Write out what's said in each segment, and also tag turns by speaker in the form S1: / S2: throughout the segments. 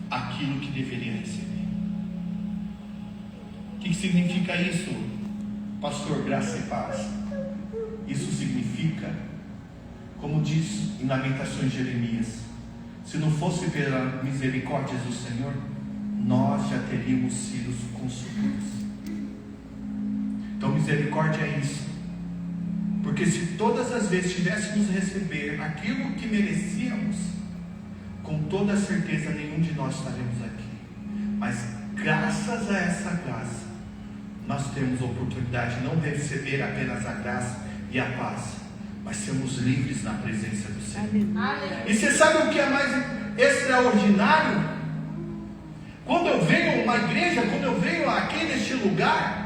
S1: aquilo que deveria receber. O que significa isso, pastor? Graça e paz. Isso significa, como diz em Lamentações de Jeremias, se não fosse pela misericórdia do Senhor, nós já teríamos sido consumidos. Então misericórdia é isso, porque se todas as vezes tivéssemos receber aquilo que merecíamos, com toda certeza nenhum de nós estaremos aqui. Mas graças a essa graça, nós temos a oportunidade de não receber apenas a graça e a paz, mas sermos livres na presença do Senhor. E você sabe o que é mais extraordinário? Quando eu venho a uma igreja, quando eu venho aqui neste lugar,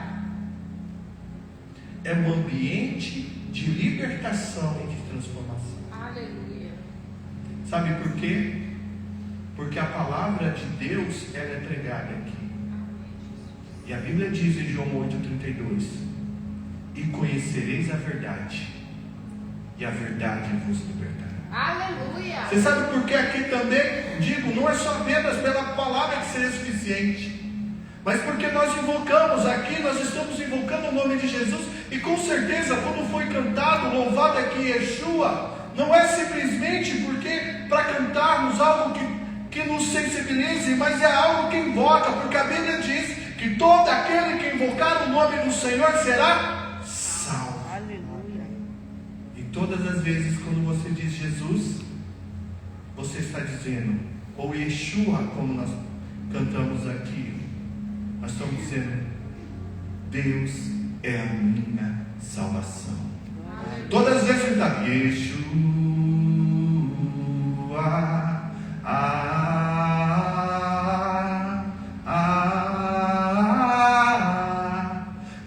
S1: é um ambiente de libertação e de transformação.
S2: Aleluia.
S1: Sabe por quê? Porque a palavra de Deus, ela é pregada aqui. E a Bíblia diz em João 8,32: e conhecereis a verdade, e a verdade vos libertará.
S2: Aleluia.
S1: Você sabe por que aqui também, digo, não é só apenas pela palavra que seria suficiente, mas porque nós invocamos aqui, nós estamos invocando o nome de Jesus, e com certeza quando foi cantado, louvado aqui Yeshua, não é simplesmente porque para cantarmos algo que nos sensibilize, mas é algo que invoca, porque a Bíblia diz que todo aquele que invocar o nome do Senhor será salvo.
S3: Aleluia.
S1: E todas as vezes quando você diz Jesus, você está dizendo, ou Yeshua, como nós cantamos aqui, nós estamos dizendo, Deus é a minha salvação. Todas as vezes você está, Yeshua,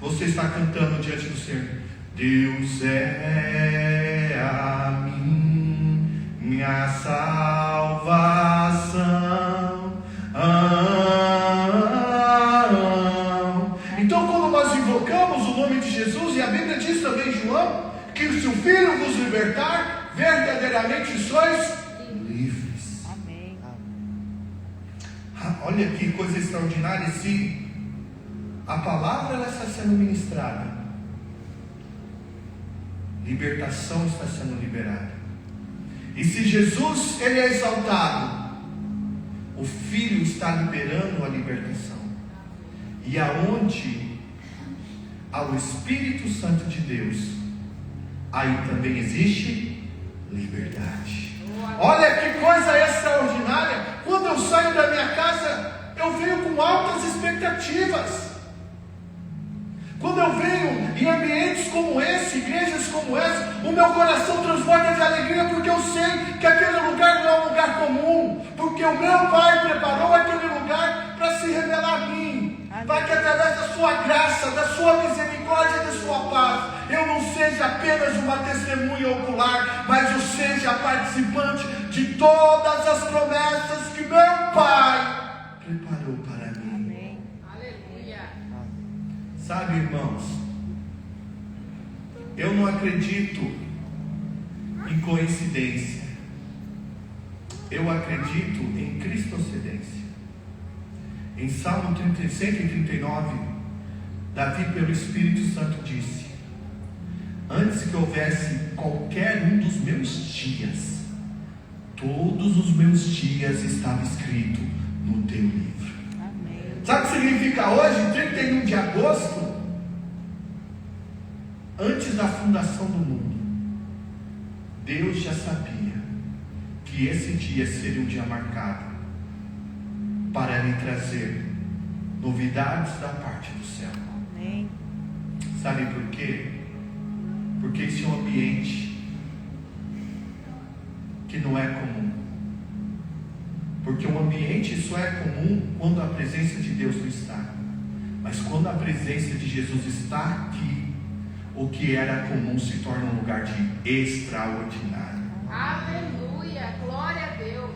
S1: você está cantando diante do Senhor, Deus é a minha salvação. Então quando nós invocamos o nome de Jesus, e a Bíblia diz também em João, que se o Filho vos libertar, verdadeiramente sois livres.
S3: Amém.
S1: Olha que coisa extraordinária. Se a palavra ela está sendo ministrada, libertação está sendo liberada. E se Jesus ele é exaltado, o Filho está liberando a libertação. E aonde há o Espírito Santo de Deus, aí também existe liberdade. Olha que coisa extraordinária. Quando eu saio da minha casa, eu venho com altas expectativas. Quando eu venho em ambientes como esse, igrejas como essa, o meu coração transborda de alegria, porque eu sei que aquele lugar não é um lugar comum, porque o meu Pai preparou aquele lugar para se revelar a mim, para que através da sua graça, da sua misericórdia e da sua paz, eu não seja apenas uma testemunha ocular, mas eu seja participante de todas as promessas que meu Pai preparou para mim.
S3: Amém.
S2: Aleluia.
S1: Sabe, irmãos, eu não acredito em coincidência, eu acredito em cristocedência. Em Salmo 139, Davi pelo Espírito Santo disse: antes que houvesse qualquer um dos meus dias, todos os meus dias estavam escritos no teu livro.
S3: Amém.
S1: Sabe o que significa hoje, 31 de agosto? Antes da fundação do mundo, Deus já sabia que esse dia seria um dia marcado para lhe trazer novidades da parte do céu.
S3: Amém.
S1: Sabe por quê? Porque esse é um ambiente que não é comum. Porque um ambiente só é comum quando a presença de Deus não está. Mas quando a presença de Jesus está aqui, o que era comum se torna um lugar de extraordinário.
S2: Aleluia. Glória a Deus.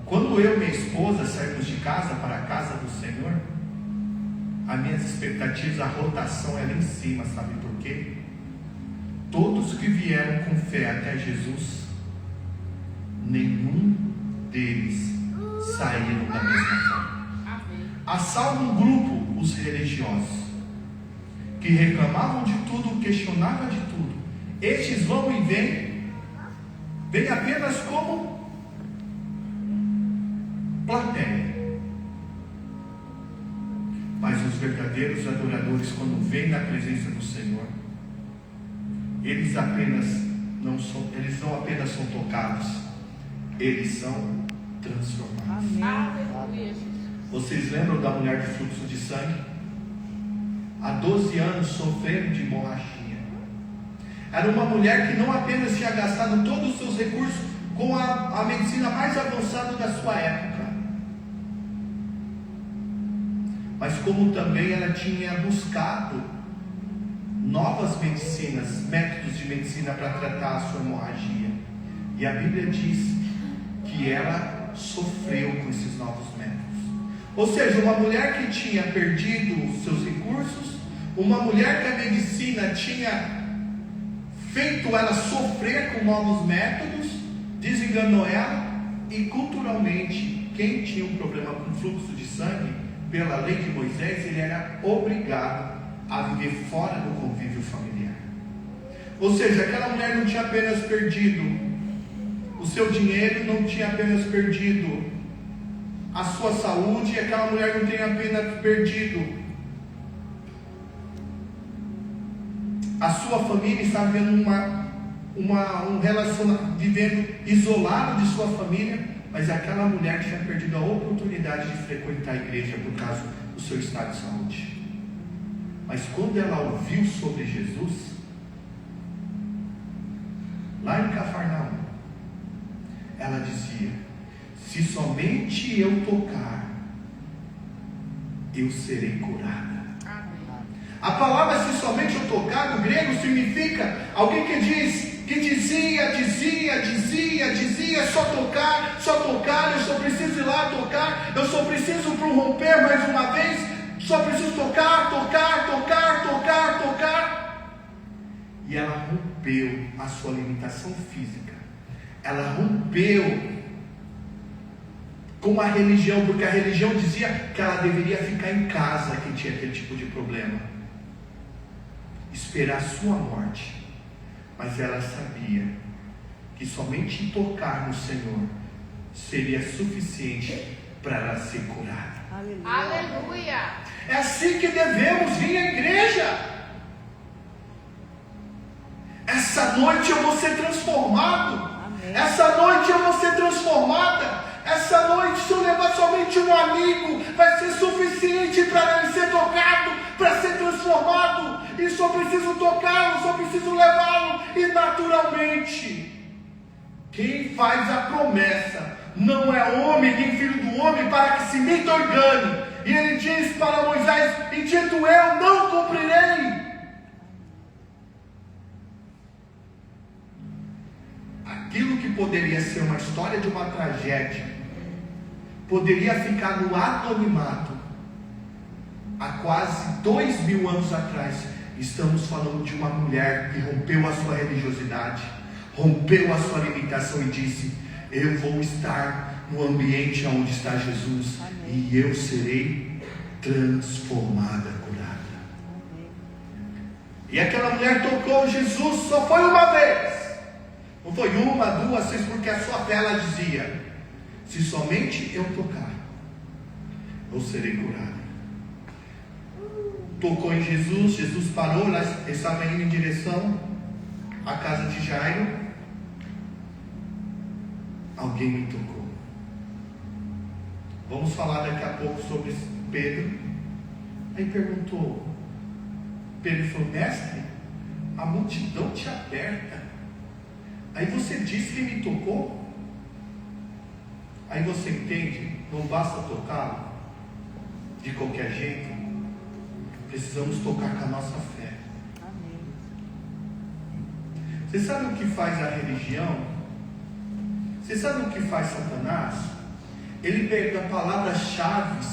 S1: Quando eu e minha esposa saímos de casa para a casa do Senhor, as minhas expectativas, a rotação é lá em cima, sabe por quê? Todos que vieram com fé até Jesus, nenhum deles saíram da mesma forma.
S2: Amém.
S1: Há salvo um grupo, os religiosos, que reclamavam de tudo, questionavam de tudo. Estes vão e vêm apenas como plateia. Mas os verdadeiros adoradores, quando vêm na presença do Senhor, eles não apenas são tocados, eles são transformados.
S3: Amém.
S2: Aleluia, Jesus.
S1: Vocês lembram da mulher de fluxo de sangue? Há 12 anos sofrendo de hemorragia. Era uma mulher que não apenas tinha gastado todos os seus recursos com a medicina mais avançada da sua época, mas como também ela tinha buscado novas medicinas, métodos de medicina para tratar a sua hemorragia. E a Bíblia diz que ela sofreu com esses novos métodos. Ou seja, uma mulher que tinha perdido os seus recursos, uma mulher que a medicina tinha feito ela sofrer com novos métodos, desenganou ela, e culturalmente, quem tinha um problema com fluxo de sangue, pela lei de Moisés, ele era obrigado a viver fora do convívio familiar. Ou seja, aquela mulher não tinha apenas perdido o seu dinheiro, não tinha apenas perdido a sua saúde, aquela mulher não tinha apenas perdido a sua família, estava vivendo um relacionamento, vivendo isolado de sua família, mas aquela mulher tinha perdido a oportunidade de frequentar a igreja por causa do seu estado de saúde. Mas quando ela ouviu sobre Jesus, lá em Cafarnaum, ela dizia: se somente eu tocar, eu serei curada. A palavra "se somente eu tocar" no grego significa alguém que dizia, só tocar, eu só preciso ir lá tocar, eu só preciso romper mais uma vez, só preciso tocar. E ela rompeu a sua limitação física, ela rompeu com a religião, porque a religião dizia que ela deveria ficar em casa, quem tinha aquele tipo de problema, esperar a sua morte. Mas ela sabia que somente tocar no Senhor seria suficiente para ela ser curada.
S2: Aleluia.
S1: É assim que devemos vir à igreja. Essa noite eu vou ser transformado.
S3: Amém.
S1: Essa noite eu vou ser transformada. Essa noite, se eu levar somente um amigo, vai ser suficiente para ele ser tocado, para ser transformado. E só preciso tocá-lo, só preciso levá-lo. E naturalmente, quem faz a promessa não é homem, nem filho do homem, para que se imita organe. E ele diz para Moisés: e dito eu, não cumprirei. Aquilo que poderia ser uma história de uma tragédia, poderia ficar no anonimato. Há quase 2000 anos atrás, estamos falando de uma mulher que rompeu a sua religiosidade, rompeu a sua limitação e disse: eu vou estar no ambiente onde está Jesus. Amém. E eu serei transformada, curada. Amém. E aquela mulher tocou Jesus, só foi uma vez. Não foi uma, duas, três, porque a sua fé, ela dizia: se somente eu tocar, eu serei curada. Tocou em Jesus, Jesus parou, ela estava indo em direção à casa de Jairo. Alguém me tocou. Vamos falar daqui a pouco sobre Pedro. Aí perguntou, Pedro falou: mestre, a multidão te aperta, aí você diz que me tocou? Aí você entende, não basta tocá-lo de qualquer jeito, precisamos tocar com a nossa fé.
S3: Amém.
S1: Você sabe o que faz a religião? Você sabe o que faz Satanás? Ele pega palavras-chave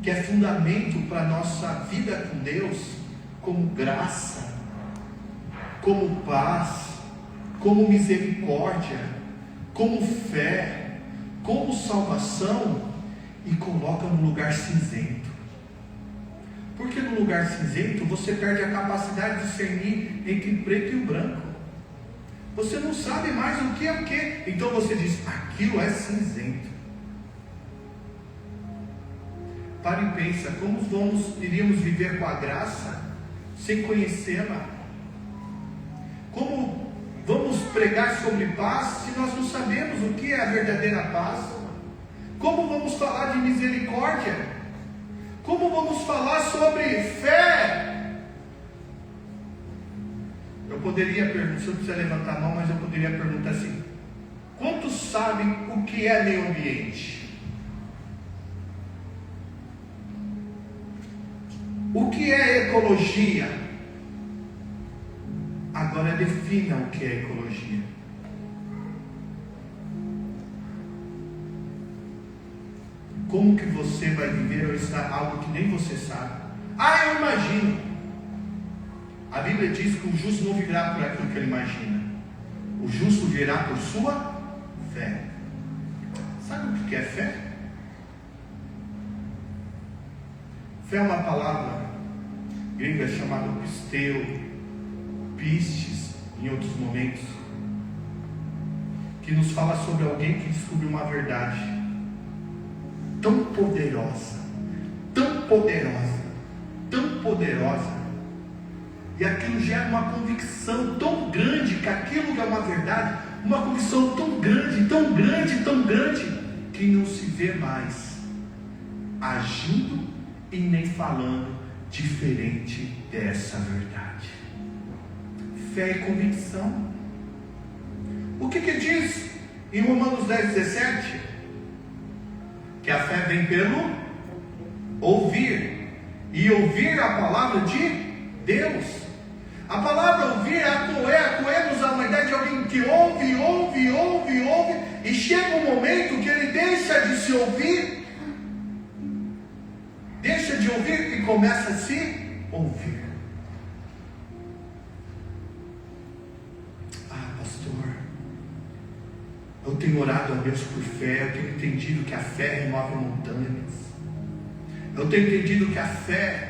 S1: que é fundamento para a nossa vida com Deus, como graça, como paz, como misericórdia, como fé, como salvação e coloca no lugar cinzento. Porque no lugar cinzento você perde a capacidade de discernir entre o preto e o branco. Você não sabe mais o que é o que. Então você diz, aquilo é cinzento. Para e pensa, como iríamos viver com a graça sem conhecê-la? Como vamos pregar sobre paz se nós não sabemos o que é a verdadeira paz? Como vamos falar de misericórdia? Como vamos falar sobre fé? Eu poderia perguntar, se eu precisar levantar a mão, mas eu poderia perguntar assim: quantos sabem o que é meio ambiente? O que é ecologia? Agora defina o que é ecologia. Como que você vai viver ou estar algo que nem você sabe? Eu imagino. A Bíblia diz que o justo não viverá por aquilo que ele imagina. O justo viverá por sua fé. Sabe o que é fé? Fé é uma palavra grega chamada pisteu, pistes, em outros momentos, que nos fala sobre alguém que descobriu uma verdade tão poderosa, tão poderosa, tão poderosa, e aquilo gera uma convicção tão grande que aquilo que é uma verdade, uma convicção tão grande, tão grande, tão grande, que não se vê mais agindo e nem falando diferente dessa verdade. Fé e convicção. O que diz em Romanos 10:17? Que a fé vem pelo ouvir, e ouvir a palavra de Deus. A palavra ouvir é acolher-nos a uma ideia de alguém que ouve, e chega um momento que ele deixa de se ouvir, deixa de ouvir e começa a se ouvir. Pastor, eu tenho orado a Deus por fé, eu tenho entendido que a fé remove montanhas, eu tenho entendido que a fé,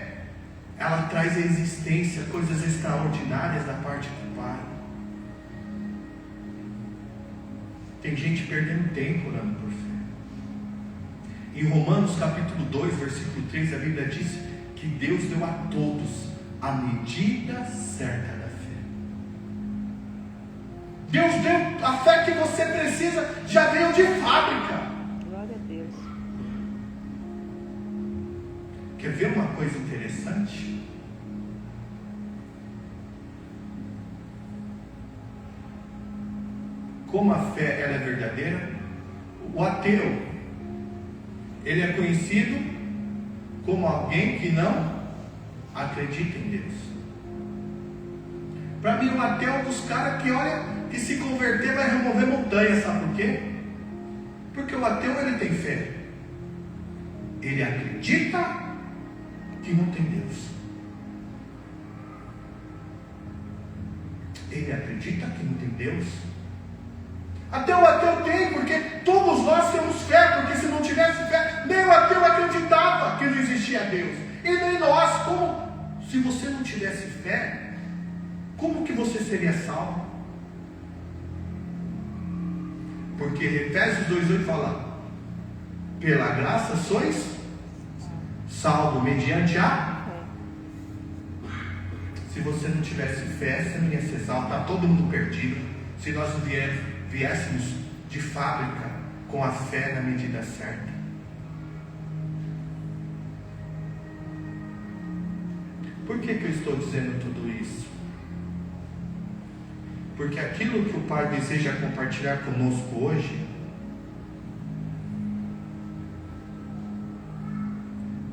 S1: ela traz à existência coisas extraordinárias da parte do Pai. Tem gente perdendo tempo orando por fé. Em Romanos capítulo 2, versículo 3, a Bíblia diz que Deus deu a todos a medida certa da fé. Deus deu a fé que você precisa, já veio de fábrica.
S3: Glória a Deus.
S1: Quer ver uma coisa interessante? Como a fé ela é verdadeira? O ateu, ele é conhecido como alguém que não acredita em Deus. Para mim, o ateu é um dos caras que olha, que se converter vai remover montanhas. Sabe por quê? Porque o ateu, ele tem fé, ele acredita que não tem Deus. Ele acredita que não tem Deus. Até o ateu tem, porque todos nós temos fé, porque se não tivesse fé, nem o ateu acreditava que não existia Deus, e nem nós. Como? Se você não tivesse fé, como que você seria salvo? Porque Efésios 2:8 fala: pela graça sois salvo mediante a... Se você não tivesse fé, você não ia ser salvo. Está todo mundo perdido. Se nós não viéssemos de fábrica com a fé na medida certa. Por que eu estou dizendo tudo isso? Porque aquilo que o Pai deseja compartilhar conosco hoje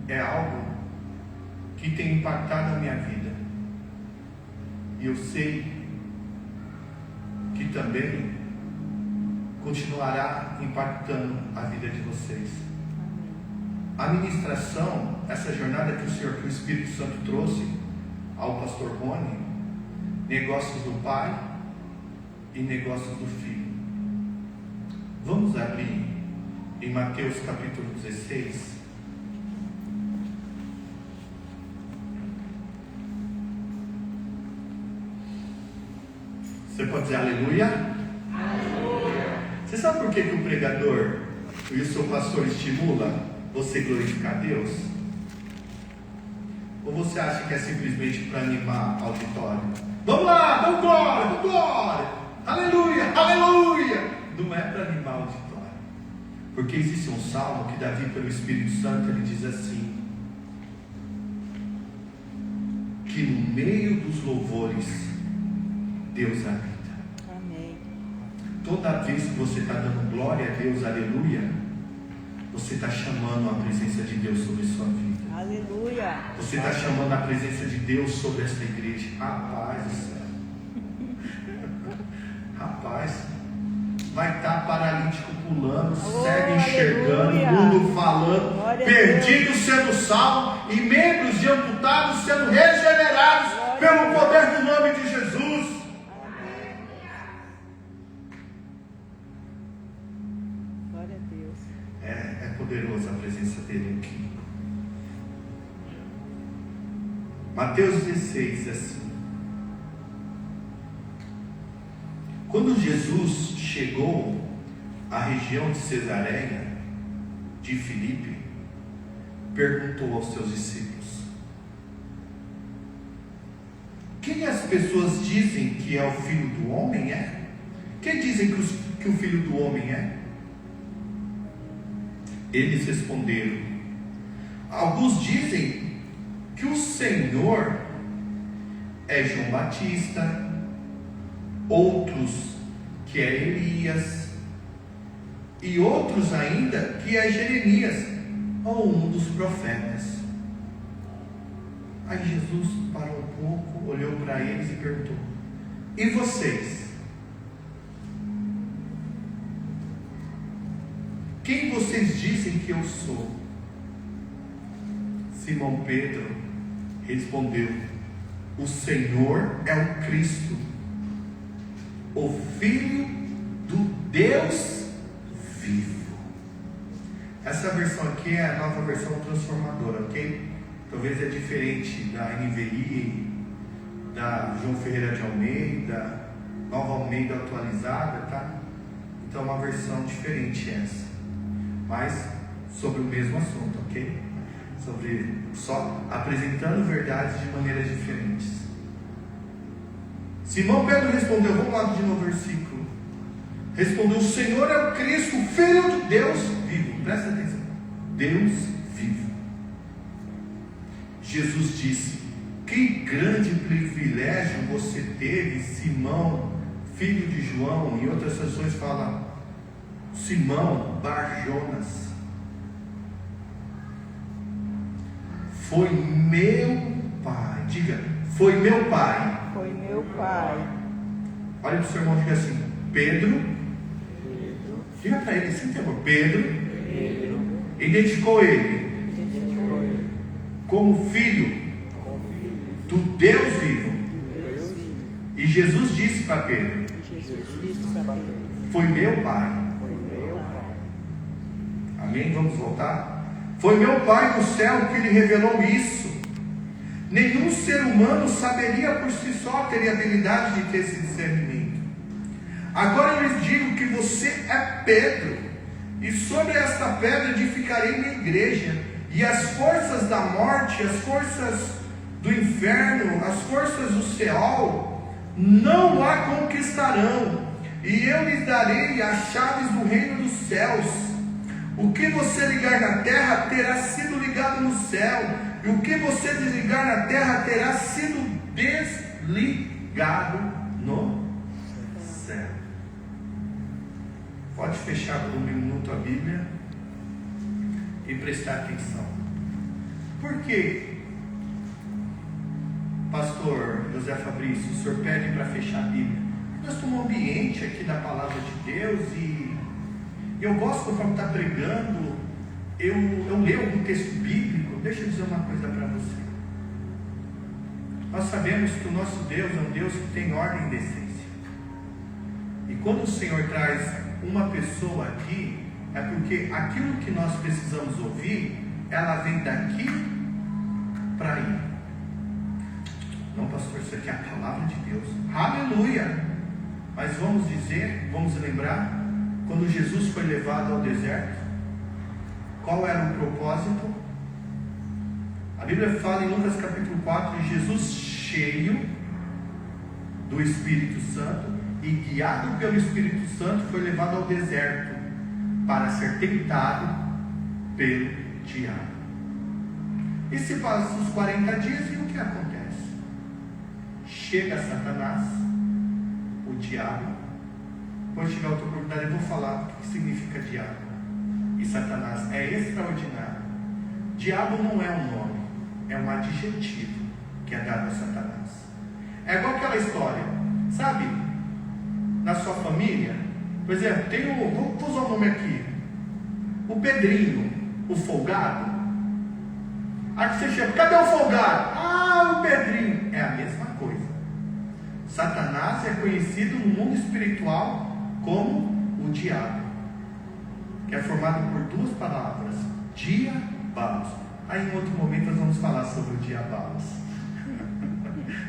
S1: é algo que tem impactado a minha vida, e eu sei que também continuará impactando a vida de vocês. A ministração, essa jornada que o Espírito Santo trouxe ao pastor Rony, negócios do Pai e negócios do Filho. Vamos abrir em Mateus capítulo 16. Você pode dizer aleluia? Aleluia. Você sabe por que o pregador e o seu pastor estimula você glorificar a Deus? Ou você acha que é simplesmente para animar o auditório? Vamos lá, vamos glória, vamos glória, aleluia, aleluia. Não é para animar o auditório. Porque existe um salmo que Davi, pelo Espírito Santo, ele diz assim: que no meio dos louvores Deus habita.
S3: Amém.
S1: Toda vez que você está dando glória a Deus, aleluia, você está chamando a presença de Deus sobre sua vida.
S3: Aleluia.
S1: Você está chamando a presença de Deus sobre essa igreja. Rapaz do céu. Rapaz, vai estar paralítico pulando, cego enxergando,
S3: aleluia.
S1: mudo falando,
S3: Glória
S1: perdido sendo salvo e membros de amputados sendo regenerados pelo poder do nome de Jesus.
S3: Glória a Deus.
S1: É poderosa a presença dele aqui. Mateus 16 é assim: quando Jesus chegou à região de Cesareia de Filipe, perguntou aos seus discípulos: quem as pessoas dizem que é o Filho do Homem é? Quem dizem que o Filho do Homem é? Eles responderam: alguns dizem que o Senhor é João Batista, outros que é Elias, e outros ainda que é Jeremias, ou um dos profetas. Aí Jesus parou um pouco, olhou para eles e perguntou: e vocês? Quem vocês dizem que eu sou? Simão Pedro respondeu: o Senhor é o Cristo, o Filho do Deus vivo. Essa versão aqui é a nova versão transformadora, ok? Talvez é diferente da NVI, da João Ferreira de Almeida, Nova Almeida atualizada, tá? Então é uma versão diferente essa, mas sobre o mesmo assunto, ok? Sobre, só apresentando verdades de maneiras diferentes. Simão Pedro respondeu, vamos lá de novo o versículo. Respondeu: o Senhor é o Cristo, o Filho de Deus vivo. Presta atenção: Deus vivo. Jesus disse: que grande privilégio você teve, Simão, filho de João. Em outras versões fala Simão Bar-Jonas. Foi meu Pai. Diga: foi meu Pai.
S3: Foi meu Pai.
S1: Olha para o seu irmão e diga assim: Pedro. Diga para ele assim, temor. Pedro identificou ele como filho do Deus vivo. E Jesus disse para Pedro: foi meu Pai. Amém? Vamos voltar. Foi meu Pai no céu que lhe revelou isso. Nenhum ser humano saberia por si só, teria habilidade de ter esse discernimento. Agora eu lhes digo que você é Pedro, e sobre esta pedra edificarei minha igreja, e as forças da morte, as forças do inferno, as forças do Seol não a conquistarão, e eu lhes darei as chaves do reino dos céus. O que você ligar na terra terá sido ligado no céu, e o que você desligar na terra terá sido desligado no céu. Pode fechar por um minuto a Bíblia e prestar atenção. Por que, pastor José Fabrício, o senhor pede para fechar a Bíblia? Nós estamos num ambiente aqui da palavra de Deus e eu gosto, conforme está pregando, eu leio algum texto bíblico. Deixa eu dizer uma coisa para você. Nós sabemos que o nosso Deus é um Deus que tem ordem e decência. E quando o Senhor traz uma pessoa aqui, É porque aquilo que nós precisamos ouvir, ela vem daqui para aí. Não, pastor, isso aqui é a palavra de Deus. Aleluia! Mas vamos dizer, vamos lembrar, quando Jesus foi levado ao deserto, qual era o propósito? A Bíblia fala em Lucas capítulo 4, Jesus cheio do Espírito Santo e guiado pelo Espírito Santo foi levado ao deserto para ser tentado pelo diabo. E se passam os 40 dias e o que acontece? Chega Satanás, o diabo. Quando chegar outra oportunidade eu vou falar o que significa diabo e Satanás. É extraordinário. Diabo não é um nome, é um adjetivo que é dado a Satanás. É igual aquela história, sabe? Na sua família, por exemplo, tem vou usar o nome aqui, o Pedrinho, o folgado. Aí você chega, cadê o folgado? Ah, o Pedrinho. É a mesma coisa. Satanás é conhecido no mundo espiritual como o diabo, que é formado por duas palavras, diabalos. Aí em outro momento nós vamos falar sobre o diabalos.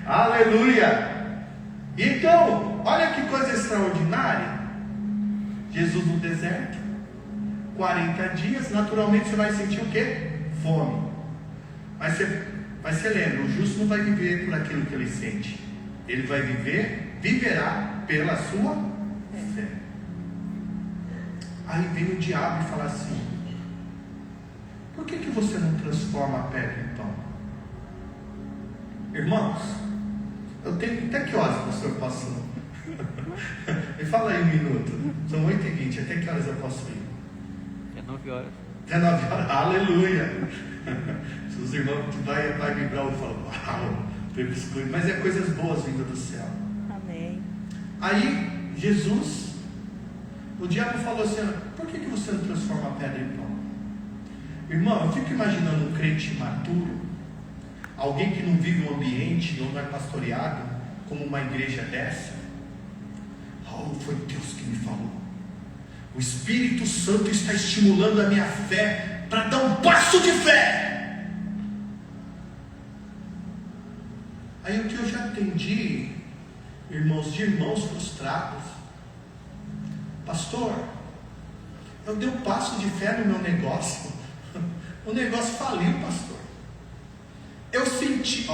S1: Aleluia! Então, olha que coisa extraordinária. Jesus no deserto, 40 dias, naturalmente você vai sentir o quê? Fome. Mas você lembra, o justo não vai viver por aquilo que ele sente. Ele vai viverá pela sua fé. Aí vem o diabo e fala assim: por que você não transforma a pedra em pão? Irmãos, eu tenho até que horas, pastor, posso? Me fala aí um minuto. São 8h20, até que horas eu posso ir?
S4: É 9 horas.
S1: Até 9 horas, aleluia. Se os irmãos vai vibrar, eu falo, uau, foi biscoito. Mas é coisas boas vindo do céu.
S3: Amém.
S1: Aí, Jesus, o diabo falou assim: por que você não transforma a pedra em pão? Irmão, eu fico imaginando um crente imaturo, alguém que não vive um ambiente ou não é pastoreado como uma igreja dessa. Oh, foi Deus que me falou. O Espírito Santo está estimulando a minha fé para dar um passo de fé. Aí o que eu já atendi, irmãos, de irmãos frustrados: pastor, eu dei um passo de fé no meu negócio, o negócio faliu, pastor. Eu senti,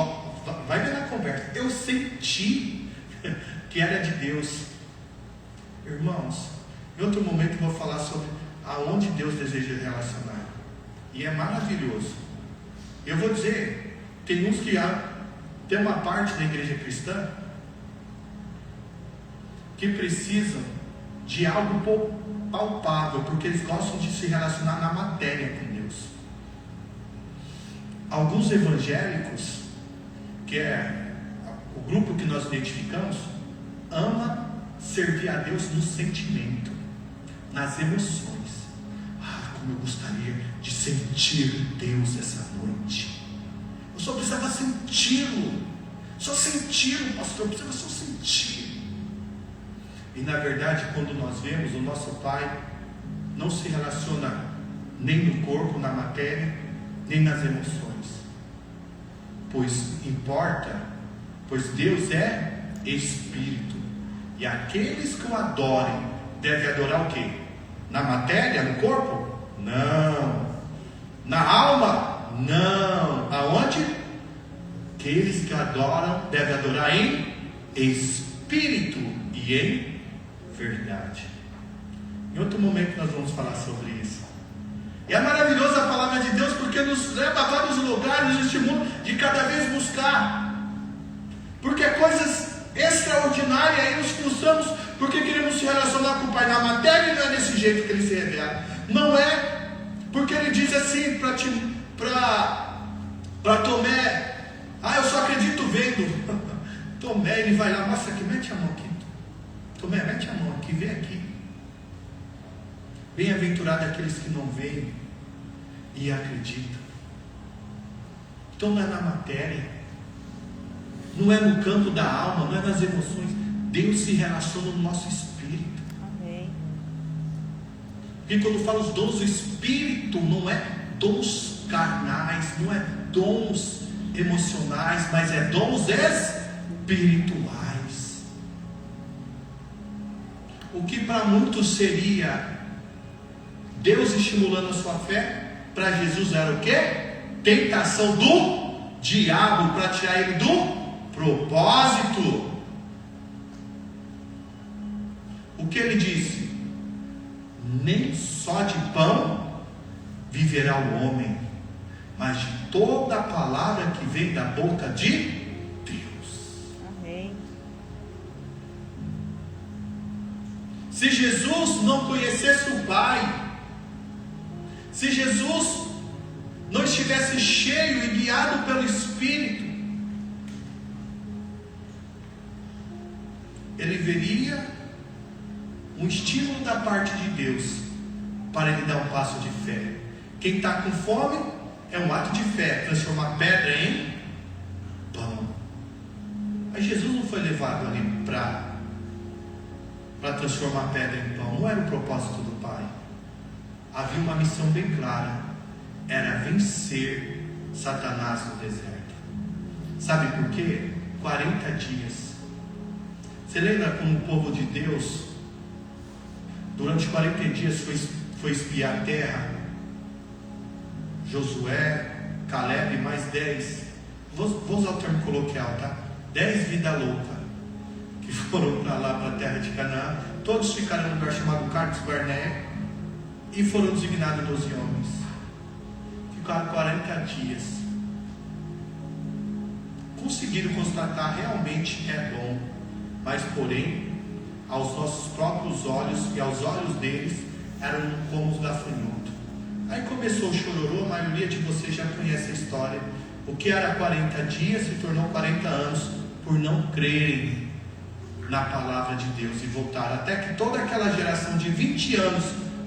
S1: vai ver na conversa, eu senti que era de Deus. Irmãos, em outro momento eu vou falar sobre aonde Deus deseja relacionar, e é maravilhoso. Eu vou dizer, tem uns que tem uma parte da igreja cristã que precisam de algo palpável, porque eles gostam de se relacionar na matéria com Deus. Alguns evangélicos, que é o grupo que nós identificamos, ama servir a Deus no sentimento, nas emoções. Ah, como eu gostaria de sentir Deus essa noite. Eu só precisava senti-lo. Só senti-lo, pastor, eu precisava só sentir. E na verdade, quando nós vemos, o nosso Pai não se relaciona nem no corpo, na matéria, nem nas emoções. Pois Deus é Espírito. E aqueles que o adorem devem adorar o quê? Na matéria, no corpo? Não. Na alma? Não. Aonde? Aqueles que adoram devem adorar em espírito e em verdade. Em outro momento nós vamos falar sobre isso. E é maravilhosa a palavra de Deus, porque nos leva a vários lugares, nos estimula de cada vez buscar. Porque coisas extraordinárias, aí nos frustramos porque queremos se relacionar com o Pai na matéria, e não é desse jeito que ele se revela. Não é, porque ele diz assim para Tomé: eu só acredito vendo. Tomé, ele vai lá, mostra aqui, mete a mão aqui. Tomé, mete a mão aqui, vem aqui. Bem-aventurado aqueles que não veem e acreditam. Então não é na matéria, não é no campo da alma, não é nas emoções. Deus se relaciona no nosso espírito.
S3: Amém.
S1: Porque quando fala os dons do Espírito, não é dons carnais, não é dons emocionais, mas é dons espirituais. O que para muitos seria Deus estimulando a sua fé, para Jesus era o quê? Tentação do diabo para tirar ele do propósito. O que ele disse? Nem só de pão viverá o homem, mas de toda a palavra que vem da boca de Deus.
S3: Amém.
S1: Se Jesus não conhecesse o Pai, se Jesus não estivesse cheio e guiado pelo Espírito, ele veria um estímulo da parte de Deus para ele dar um passo de fé. Quem está com fome é um ato de fé, transformar pedra em pão. Mas Jesus não foi levado ali para transformar pedra em pão, não era o propósito do Pai. Havia uma missão bem clara, era vencer Satanás no deserto. Sabe por quê? 40 dias. Você lembra como o povo de Deus durante 40 dias foi espiar a terra? Josué, Caleb, mais 10. Vou usar o termo coloquial, tá? 10 vida louca que foram para lá, para a terra de Canaã. Todos ficaram num lugar chamado Cades Barnea e foram designados 12 homens. Ficaram 40 dias. Conseguiram constatar, realmente é bom, mas porém aos nossos próprios olhos e aos olhos deles eram como os gafanhotos. Aí começou o chororô. A maioria de vocês já conhece a história. O que era 40 dias se tornou 40 anos, por não crerem na palavra de Deus e voltaram, até que toda aquela geração de 20 anos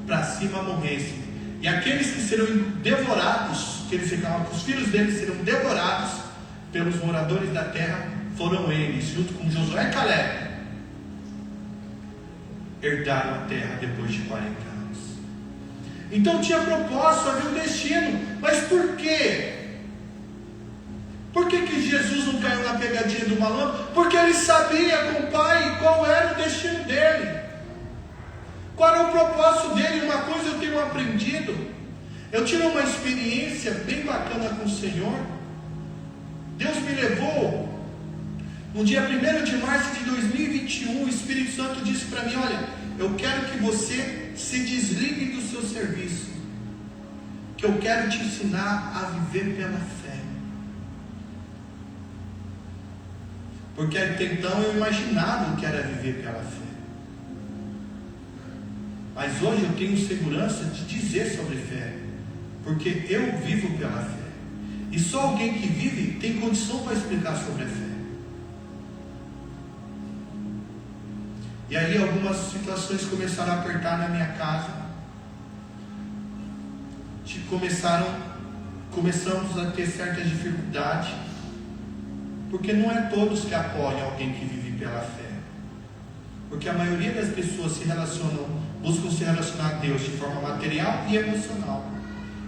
S1: para cima morresse, e aqueles que serão devorados, que eles ficavam, os filhos deles serão devorados pelos moradores da terra, foram eles, junto com Josué e Caleb, herdaram a terra depois de 40 anos. Então tinha propósito, havia um destino. Mas por quê? Por que Jesus não caiu na pegadinha do malandro? Porque ele sabia com o Pai qual era o destino dele, qual era o propósito dele. Uma coisa eu tenho aprendido, eu tive uma experiência bem bacana com o Senhor. Deus me levou no dia 1º de março de 2021. O Espírito Santo disse para mim: olha, eu quero que você se desligue do seu serviço, que eu quero te ensinar a viver pela fé. Porque até então eu imaginava o que era viver pela fé, mas hoje eu tenho segurança de dizer sobre fé, porque eu vivo pela fé, e só alguém que vive tem condição para explicar sobre a fé. E aí algumas situações começaram a apertar na minha casa. Começamos a ter certas dificuldades, porque não é todos que apoiam alguém que vive pela fé. Porque a maioria das pessoas buscam se relacionar a Deus de forma material e emocional.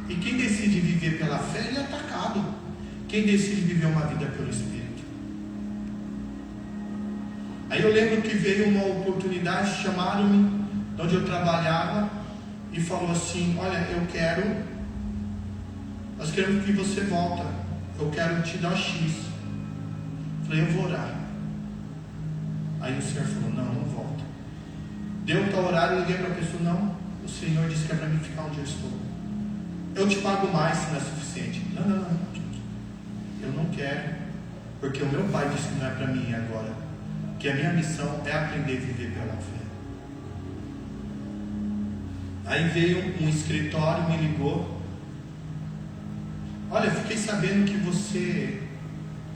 S1: E quem decide viver pela fé, ele é atacado. Quem decide viver uma vida pelo Espírito. Aí eu lembro que veio uma oportunidade, chamaram-me de onde eu trabalhava e falou assim: olha, nós queremos que você volta, eu quero te dar X. Falei: eu vou orar. Aí o Senhor falou: não volta. Deu tal horário, eu liguei para a pessoa: não, o Senhor disse que é para mim ficar onde eu estou. Eu te pago mais se não é suficiente. Não, eu não quero, porque o meu Pai disse que não é para mim agora, que a minha missão é aprender a viver pela fé. Aí veio um escritório, me ligou: olha, fiquei sabendo que você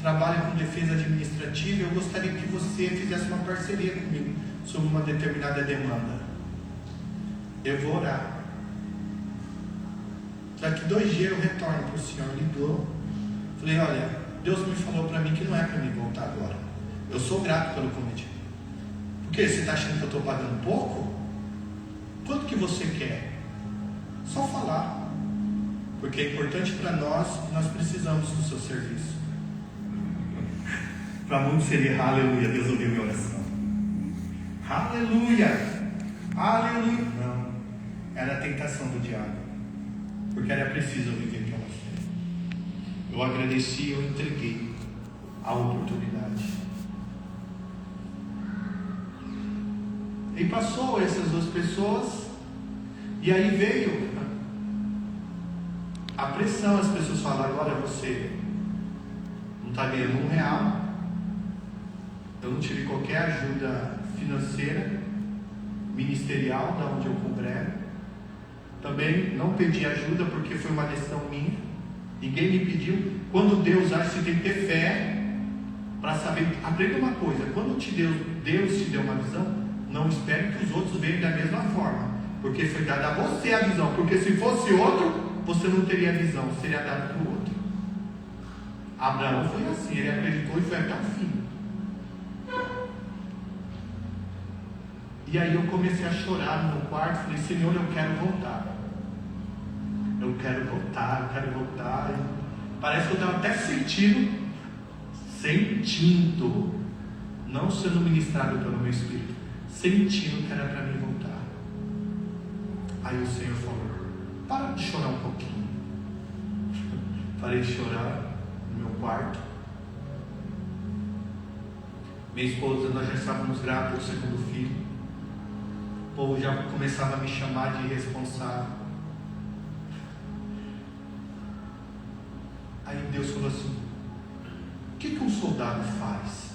S1: trabalha com defesa administrativa, eu gostaria que você fizesse uma parceria comigo sobre uma determinada demanda. Eu vou orar. Daqui 2 dias eu retorno para o senhor. Ligou. Falei: olha, Deus me falou para mim que não é para mim voltar agora. Eu sou grato pelo convite. Por quê? Você está achando que eu estou pagando pouco? Quanto que você quer? Só falar. Porque é importante para nós e nós precisamos do seu serviço. Para muitos seria aleluia, Deus ouviu minha oração. Aleluia, aleluia. Não, era a tentação do diabo. Porque era preciso viver para você. Eu agradeci, eu entreguei a oportunidade. E passou essas duas pessoas. E aí veio a pressão. As pessoas falaram: olha, você não está ganhando R$1. Eu não tive qualquer ajuda financeira, ministerial, da onde eu congrego. Também não pedi ajuda porque foi uma decisão minha. Ninguém me pediu. Quando Deus age, você tem que ter fé para saber. Aprenda uma coisa: quando Deus te deu uma visão, não espere que os outros vejam da mesma forma, porque foi dada a você a visão. Porque se fosse outro, você não teria visão, seria dado para o outro. Abraão foi assim, ele acreditou e foi até o fim. E aí eu comecei a chorar no meu quarto. Falei: Senhor, eu quero voltar. Eu quero voltar, eu quero voltar. Parece que eu estava até sentindo, não sendo ministrado pelo meu espírito, sentindo que era para mim voltar. Aí o Senhor falou: para de chorar um pouquinho. Parei de chorar no meu quarto. Minha esposa, nós já estávamos grávidos do segundo filho. O povo já começava a me chamar de irresponsável. Aí Deus falou assim: o que um soldado faz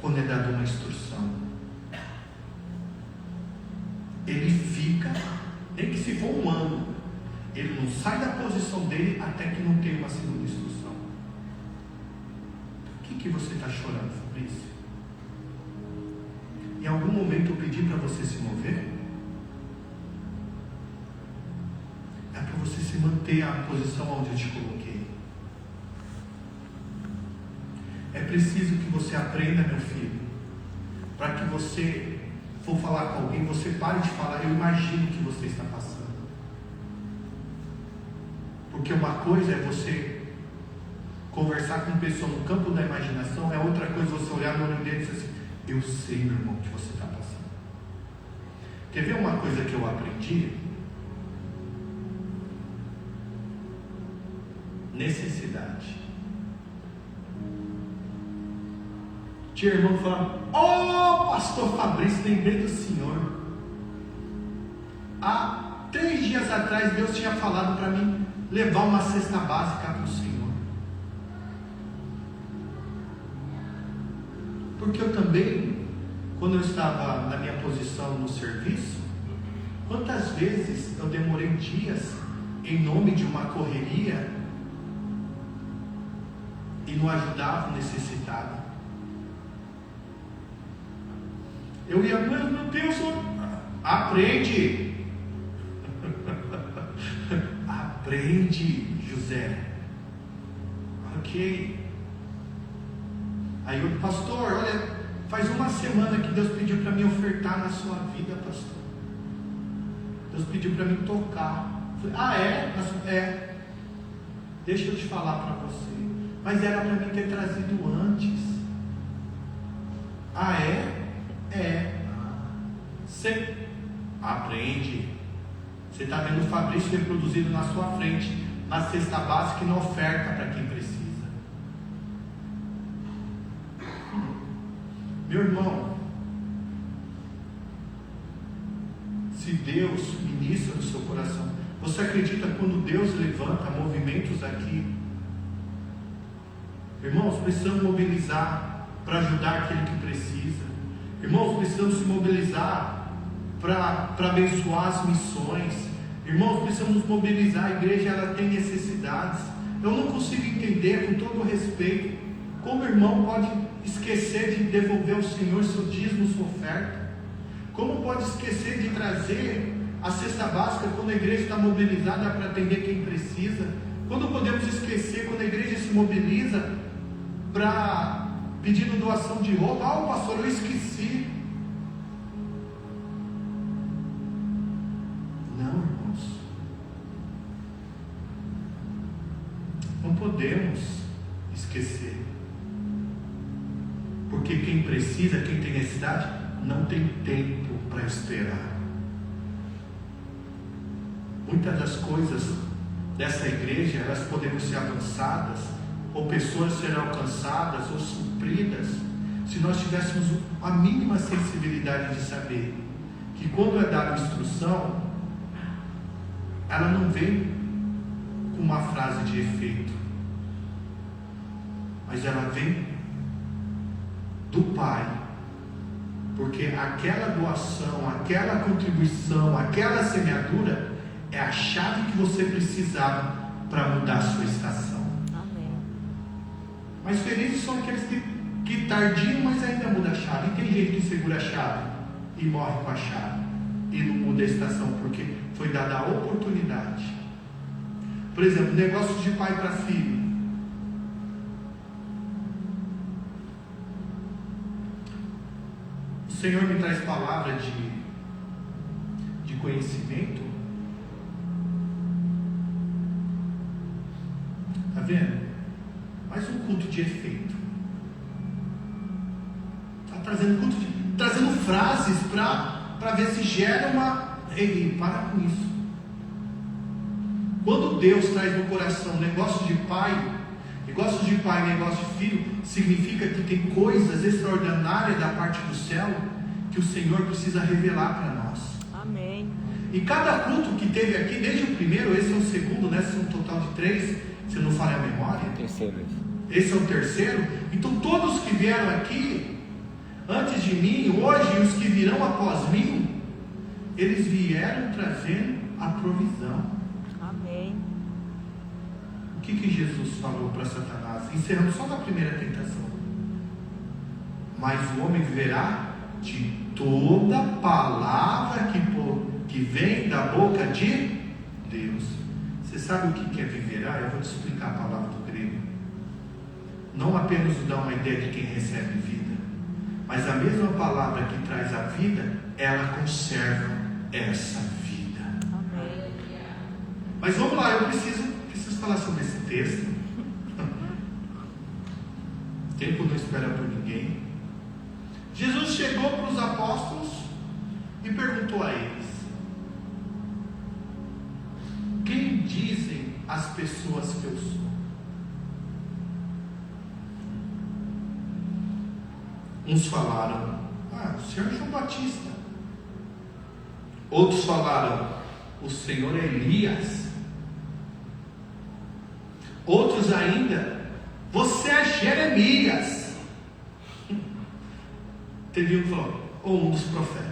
S1: quando é dado uma instrução? Ele fica, nem que se for 1 ano, ele não sai da posição dele até que não tenha uma segunda instrução. O que você está chorando, Fabrício? Em algum momento eu pedi para você se mover? É para você se manter a posição onde eu te coloquei. É preciso que você aprenda, meu filho, para que você for falar com alguém, você pare de falar: eu imagino que você está passando. Porque uma coisa é você conversar com pessoa no campo da imaginação, é outra coisa você olhar no olho dele e dizer assim: eu sei, meu irmão, o que você está passando. Quer ver uma coisa que eu aprendi? Necessidade. Tinha irmão que falava: ô pastor Fabrício, lembrei do senhor. Há 3 dias atrás Deus tinha falado para mim levar uma cesta básica para o senhor. Porque eu também, quando eu estava na minha posição no serviço, quantas vezes eu demorei dias em nome de uma correria e não ajudava o necessitado. Eu ia: meu Deus, aprende. Aprende, José. Ok. Aí o pastor, olha, faz 1 semana que Deus pediu para mim ofertar na sua vida, pastor. Deus pediu para mim tocar. Eu falei: é? Deixa eu te falar para você. Mas era para mim ter trazido antes. Você aprende. Você está vendo o Fabrício reproduzido na sua frente, na cesta básica e na oferta para quem precisa. Meu irmão, se Deus ministra no seu coração, você acredita quando Deus levanta movimentos aqui? Irmãos, precisamos mobilizar para ajudar aquele que precisa. Irmãos, precisamos se mobilizar para abençoar as missões. Irmãos, precisamos nos mobilizar. A igreja, ela tem necessidades. Eu não consigo entender, com todo o respeito, como o irmão pode esquecer de devolver ao Senhor seu dízimo, sua oferta. Como pode esquecer de trazer a cesta básica quando a igreja está mobilizada para atender quem precisa? Quando podemos esquecer quando a igreja se mobiliza para pedindo doação de roupa? Pastor, eu esqueci. Não, irmãos. podemos esquecer. Porque quem precisa, quem tem necessidade, não tem tempo para esperar. Muitas das coisas dessa igreja, elas poderiam ser avançadas, ou pessoas serão alcançadas, ou supridas, se nós tivéssemos a mínima sensibilidade de saber que quando é dada instrução, ela não vem com uma frase de efeito, mas ela vem do Pai, porque aquela doação, aquela contribuição, aquela semeadura é a chave que você precisava para mudar a sua estação.
S3: Amém.
S1: Mas felizes são aqueles que tardiam, mas ainda mudam a chave. E tem gente que segura a chave e morre com a chave e não muda a estação, porque foi dada a oportunidade. Por exemplo, negócios de pai para filho. O Senhor me traz palavra de conhecimento. Está vendo? Mais um culto de efeito. Está trazendo frases para ver se gera uma. Ei, para com isso. Quando Deus traz no coração negócio de pai, negócio de filho, significa que tem coisas extraordinárias da parte do céu que o Senhor precisa revelar para nós.
S3: Amém.
S1: E cada culto que teve aqui, desde o primeiro, esse é o segundo, né? São um total de 3, se eu não falha a memória.
S4: Terceiro.
S1: Esse é o terceiro. Então todos que vieram aqui antes de mim, hoje, e os que virão após mim, eles vieram trazendo a provisão.
S3: Amém.
S1: O que Jesus falou para Satanás? Encerrando só na primeira tentação. Mas o homem viverá de toda palavra que vem da boca de Deus. Você sabe o que é viverá? Eu vou te explicar a palavra do grego. Não apenas dar uma ideia de quem recebe vida, mas a mesma palavra que traz a vida, ela conserva essa vida.
S3: Amém.
S1: Mas vamos lá, eu preciso falar sobre esse texto. O tempo não espera por ninguém. Jesus chegou para os apóstolos e perguntou a eles: quem dizem as pessoas que eu sou? Uns falaram: o Senhor é João Batista. Outros falaram: o Senhor é Elias. Outros ainda: você é Jeremias. Teve um que falou: ou um dos profetas.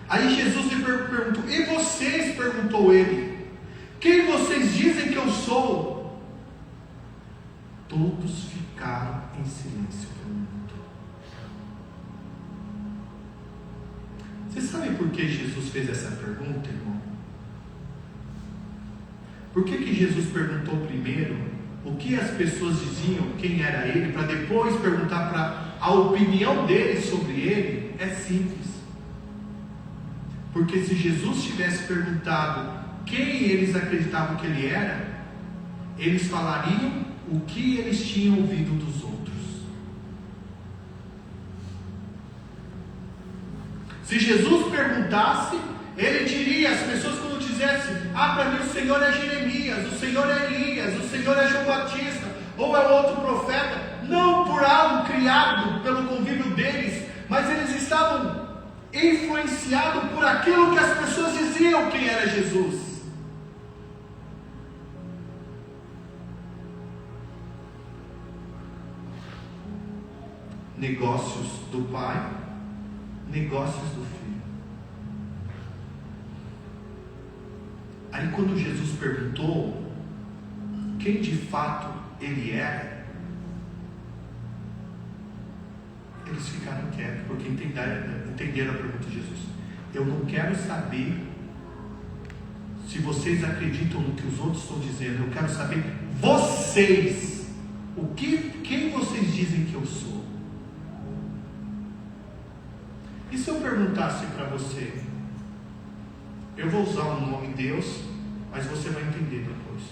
S1: Aí Jesus lhe perguntou: e vocês? Perguntou ele: quem vocês dizem que eu sou? Todos ficaram em silêncio por um minuto. Você sabe por que Jesus fez essa pergunta, irmão? Por que Jesus perguntou primeiro o que as pessoas diziam, quem era ele, para depois perguntar para a opinião deles sobre ele? É simples. Porque se Jesus tivesse perguntado quem eles acreditavam que ele era, eles falariam o que eles tinham ouvido dos outros. Se Jesus perguntasse, ele diria, as pessoas quando dissessem: para mim o Senhor é Jeremias, o Senhor é Elias, o Senhor é João Batista, ou é outro profeta, não por algo criado pelo convívio deles, mas eles estavam influenciados por aquilo que as pessoas diziam quem era Jesus. Negócios do Pai, negócios do Filho. Aí quando Jesus perguntou quem de fato ele era, eles ficaram quietos, porque entenderam a pergunta de Jesus. Eu não quero saber se vocês acreditam no que os outros estão dizendo, eu quero saber vocês, quem vocês dizem que eu sou. E se eu perguntasse para você, eu vou usar o nome Deus, mas você vai entender depois.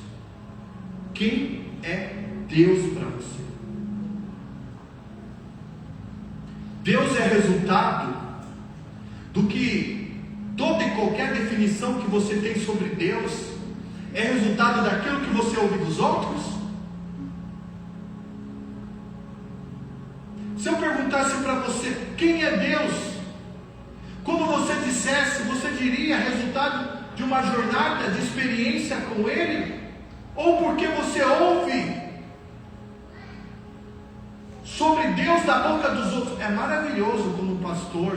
S1: Quem é Deus para você? Deus é resultado do que toda e qualquer definição que você tem sobre Deus é resultado daquilo que você ouve dos outros? Se eu perguntasse para você quem é Deus, como você dissesse, você diria resultado de uma jornada de experiência com Ele? Ou porque você ouve sobre Deus da boca dos outros? É maravilhoso quando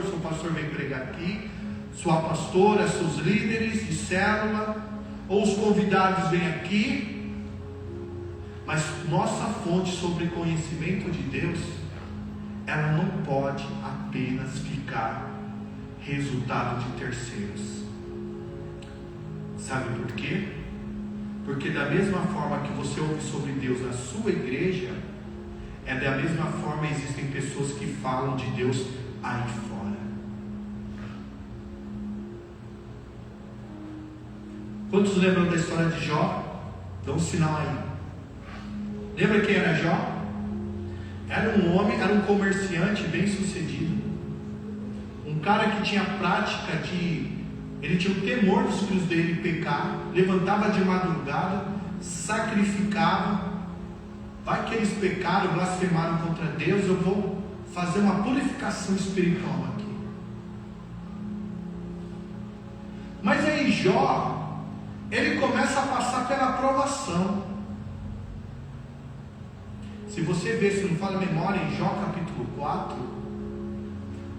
S1: seu pastor vem pregar aqui, sua pastora, seus líderes de célula, ou os convidados vêm aqui, mas nossa fonte sobre conhecimento de Deus, ela não pode apenas ficar resultado de terceiros. Sabe por quê? Porque da mesma forma que você ouve sobre Deus na sua igreja, é da mesma forma existem pessoas que falam de Deus aí fora. Quantos lembram da história de Jó? Dá um sinal aí. Lembra quem era Jó? Era um homem, era um comerciante bem sucedido, um cara que tinha prática ele tinha o temor dos filhos dele pecar, levantava de madrugada, sacrificava. Vai que eles pecaram, blasfemaram contra Deus, eu vou fazer uma purificação espiritual aqui. Mas aí Jó, ele começa a passar pela provação. Se você ver, se não fala a memória, em Jó capítulo 4,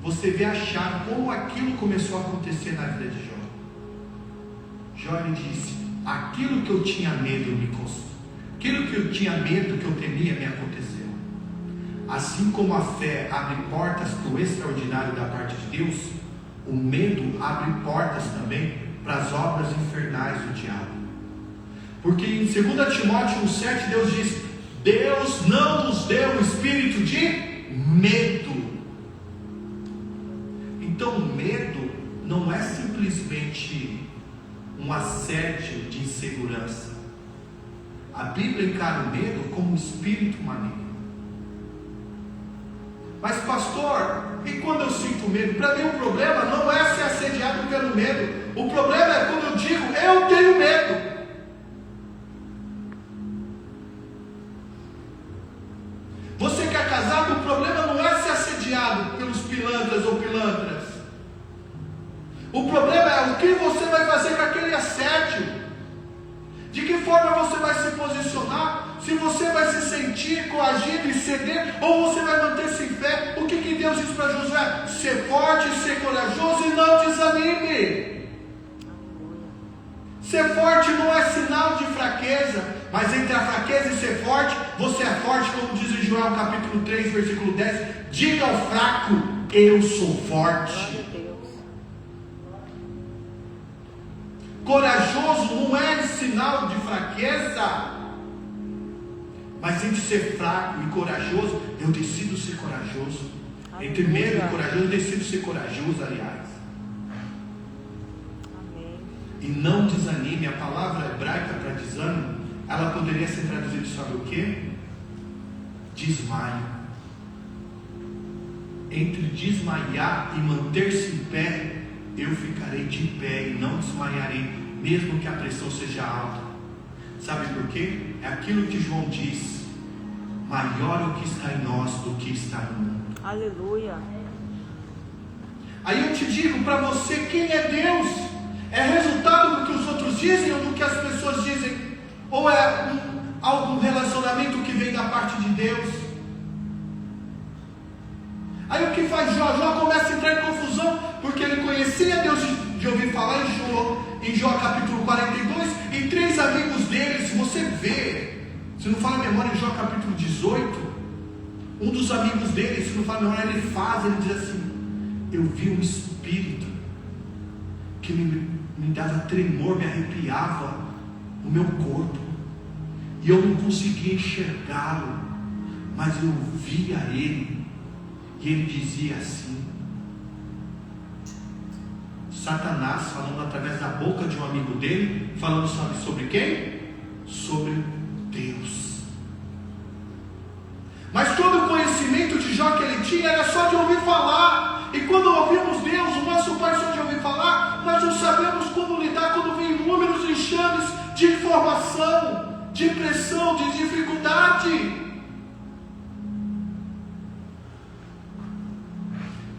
S1: você vê a chave, como aquilo começou a acontecer na vida de Jó. Jó, ele disse: aquilo que eu tinha medo me constou, aquilo que eu tinha medo, que eu temia, me aconteceu. Assim como a fé abre portas para o extraordinário da parte de Deus, o medo abre portas também para as obras infernais do diabo. Porque em 2 Timóteo 1,7 Deus diz: Deus não nos deu um espírito de medo. Então medo não é simplesmente um assédio de insegurança. A Bíblia encara o medo como um espírito maligno. Mas pastor, e quando eu sinto medo? Para mim o problema não é ser assediado pelo medo. O problema é quando eu digo, eu tenho medo. Você que é casado, o problema não é ser assediado pelos pilantras ou pilantras. O problema é o que você vai fazer com aquele assédio. De que forma você vai se posicionar? Se você vai se sentir coagido e ceder, ou você vai manter-se em fé? O que Deus diz para Josué? Ser forte, ser corajoso e não desanime. Ser forte não é sinal de fraqueza, mas entre a fraqueza e ser forte, você é forte, como diz em Joel capítulo 3, versículo 10: diga ao fraco, eu sou forte. Corajoso não é sinal de fraqueza, mas entre ser fraco e corajoso, eu decido ser corajoso. Entre medo e corajoso, eu decido ser corajoso, aliás.
S3: Amém.
S1: E não desanime. A palavra hebraica para desânimo, ela poderia ser traduzida, sabe o que? Desmaio. Entre desmaiar e manter-se em pé, eu ficarei de pé e não desmaiarei, mesmo que a pressão seja alta. Sabe por quê? É aquilo que João diz: maior é o que está em nós do que está no mundo.
S3: Aleluia.
S1: Aí eu te digo para você, quem é Deus? É resultado do que os outros dizem ou do que as pessoas dizem? Ou é algum relacionamento que vem da parte de Deus? Aí o que faz Jó? Jó começa a entrar em confusão, porque ele conhecia Deus de ouvir falar em Jó capítulo 42, e 3 amigos dele, se você vê, se não fala a memória, em Jó capítulo 18, um dos amigos dele, se não fala a memória, ele diz assim: eu vi um espírito que me dava tremor, me arrepiava o meu corpo, e eu não conseguia enxergá-lo, mas eu via ele, e ele dizia assim: Satanás falando através da boca de um amigo dele, falando sobre quem? Sobre Deus. Mas todo o conhecimento de Jó que ele tinha era só de ouvir falar. E quando ouvimos Deus, o nosso Pai, só de ouvir falar, nós não sabemos como lidar quando vem inúmeros enxames de informação, de pressão, de dificuldade.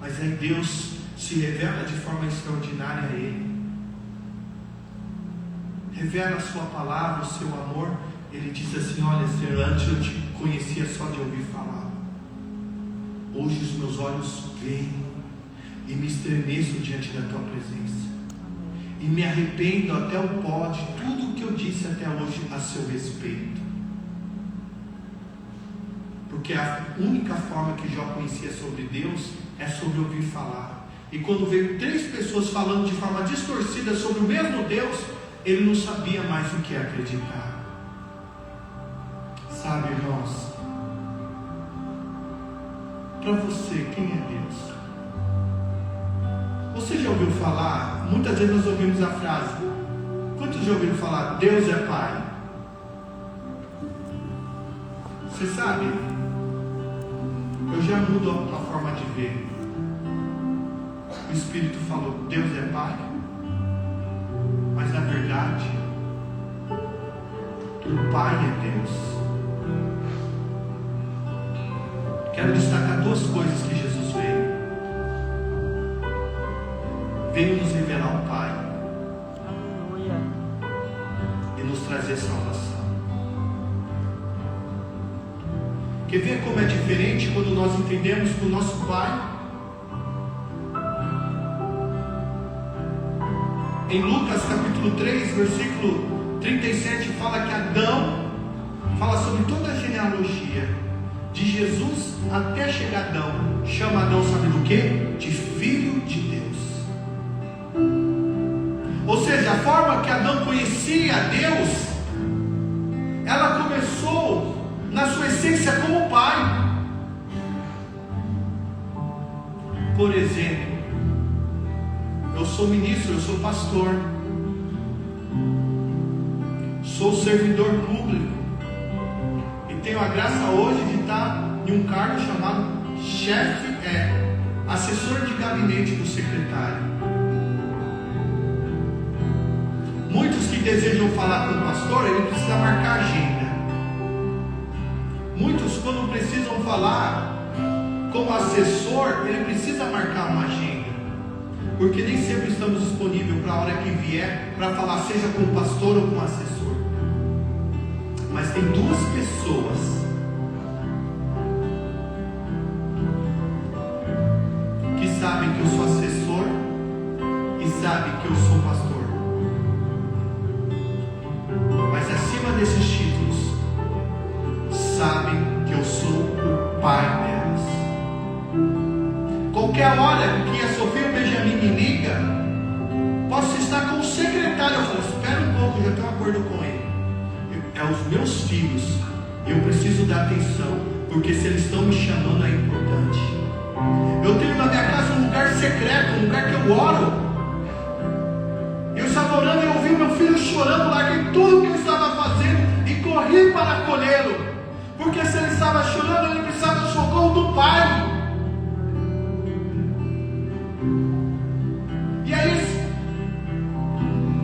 S1: Mas aí Deus se revela de forma extraordinária a ele. Revela a sua palavra, o seu amor. Ele diz assim: olha, Senhor, antes eu te conhecia só de ouvir falar. Hoje os meus olhos veem e me estremeço diante da tua presença. E me arrependo até o pó de tudo que eu disse até hoje a seu respeito. Porque a única forma que Jó conhecia sobre Deus é sobre ouvir falar. E quando veio 3 pessoas falando de forma distorcida sobre o mesmo Deus, ele não sabia mais o que acreditar. Sabe, irmãos, para você, quem é Deus? Você já ouviu falar? Muitas vezes nós ouvimos a frase: quantos já ouviram falar Deus é Pai? Você sabe, eu já mudo a forma de ver. O Espírito falou: Deus é Pai, mas na verdade o Pai é Deus. Quero destacar 2 coisas que Jesus veio. Veio nos revelar o Pai.
S3: Aleluia.
S1: E nos trazer salvação. Quer ver como é diferente quando nós entendemos que o nosso Pai? Em Lucas capítulo 3, versículo 37, fala que Adão, fala sobre toda a genealogia de Jesus até chegar a Adão, chama Adão, sabe do que? De filho de Deus. Ou seja, a forma que Adão conhecia a Deus, ela começou na sua essência como pai. Por exemplo, eu sou ministro, eu sou pastor, sou servidor público e tenho a graça hoje de estar em um cargo chamado chefe, assessor de gabinete do secretário. Muitos que desejam falar com o pastor, ele precisa marcar agenda. Muitos, quando precisam falar como assessor, ele precisa marcar uma agenda, porque nem sempre estamos disponíveis para a hora que vier para falar, seja com o pastor ou com o assessor. Mas tem 2 pessoas que sabem que eu sou assessor e sabem que eu sou pastor. Mas acima desses títulos, sabem que eu sou o pai delas. Qualquer hora que a Sofia ou o Benjamin me liga, posso estar com o secretário. Eu falo: espera um pouco, eu já tenho um acordo com ele. É os meus filhos, eu preciso dar atenção, porque se eles estão me chamando é importante. Eu tenho na minha casa um lugar secreto, um lugar que eu oro. Eu estava orando e eu ouvi meu filho chorando, larguei tudo que eu estava fazendo e corri para acolhê-lo, porque se ele estava chorando, ele precisava do socorro do pai. E aí,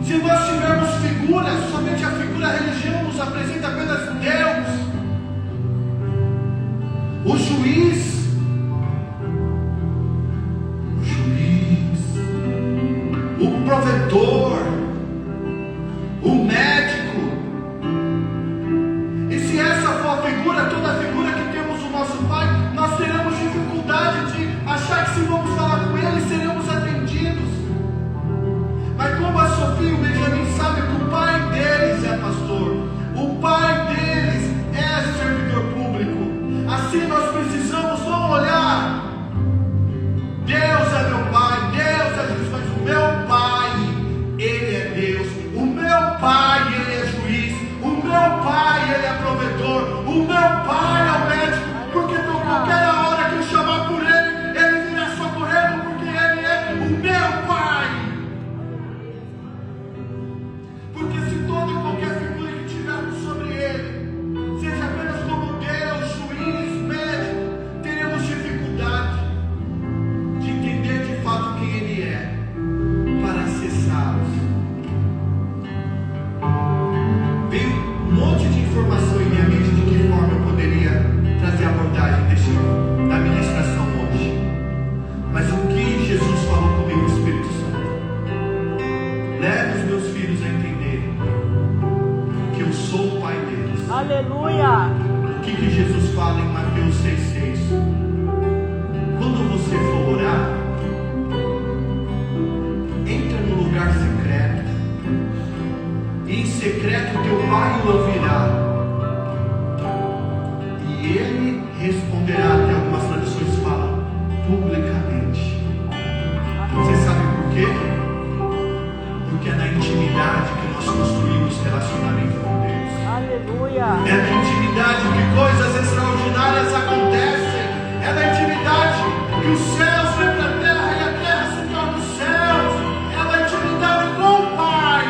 S1: se nós tivermos figuras, somente a figura a religião nos apresenta apenas Deus, o juiz, o provedor, o médico. E se essa for a figura, toda a figura que temos do nosso Pai, nós teremos dificuldade de achar que se vamos falar com Ele, seremos atendidos. Mas como a Sofia e o Benjamin sabem que o pai deles é pastor, o pai
S3: Aleluia.
S1: O que Jesus fala em Mateus 6,6? Quando você for orar, entra no lugar secreto, e em secreto teu Pai o ouvirá, e Ele responderá. Até algumas traduções falam publicamente. Você sabe por quê? Porque é na intimidade que nós construímos relacionamento com Deus.
S3: Aleluia.
S1: É na intimidade que coisas extraordinárias acontecem. É na intimidade que os céus vêm para a terra e a terra se torna os céus. É na intimidade com o Pai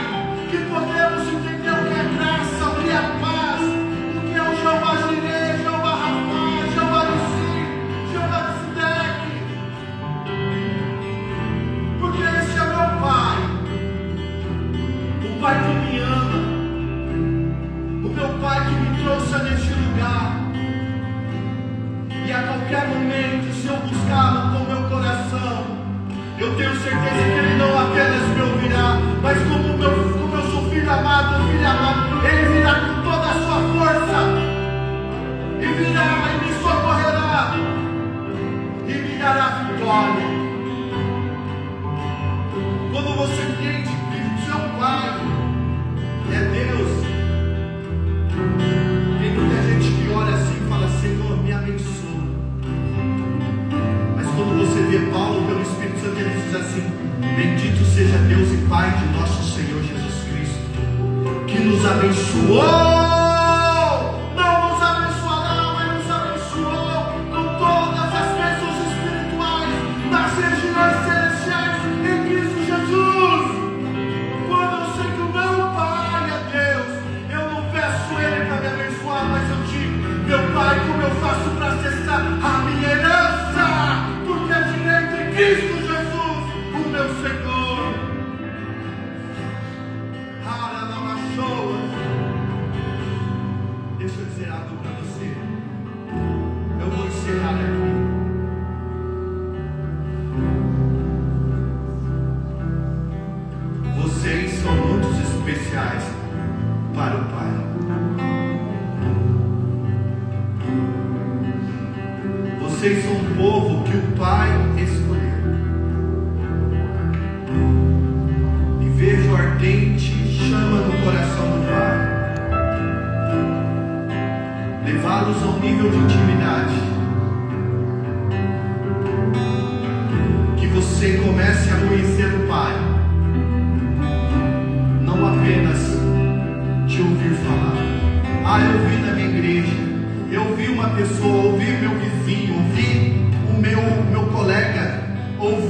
S1: que podemos entender o que é graça, o que é paz, o que é o Jeová Jireh, Jeová Rapá, Jeová Nissi, Jeová Tzedek. Porque esse é meu Pai, o Pai que me ama, o meu Pai que me trouxe neste lugar. E a qualquer momento, se eu buscá-lo com meu coração, eu tenho certeza que Ele não apenas me ouvirá, mas como eu sou filho amado, Ele virá com toda a sua força, e virá e me socorrerá, e me dará vitória. Quando você entende que o seu Pai é Deus, tem muita gente que olha assim e fala: Senhor, me abençoa. Mas quando você vê Paulo pelo Espírito Santo, ele diz assim: bendito seja Deus e Pai de nosso Senhor Jesus Cristo, que nos abençoou. Não nos abençoará, mas nos abençoou com todas as bênçãos espirituais nas regiões celestiais em Cristo Jesus. Quando eu sei que o meu Pai é Deus, eu não peço Ele para me abençoar, mas eu digo: meu Pai, como eu faço para acessar a minha herança? Porque é direito em Cristo Jesus, o meu Senhor. Deixa eu dizer algo para você. Eu vou encerrar aqui. Vocês são muito especiais para o Pai. Vocês são um povo que o Pai escolheu. E vejo ardente chama no coração do Pai. Levá-los a um nível de intimidade. Que você comece a conhecer o Pai. Não apenas te ouvir falar. Eu vi na minha igreja, eu vi uma pessoa, ouvi meu vizinho, ouvi o meu colega, ouvi.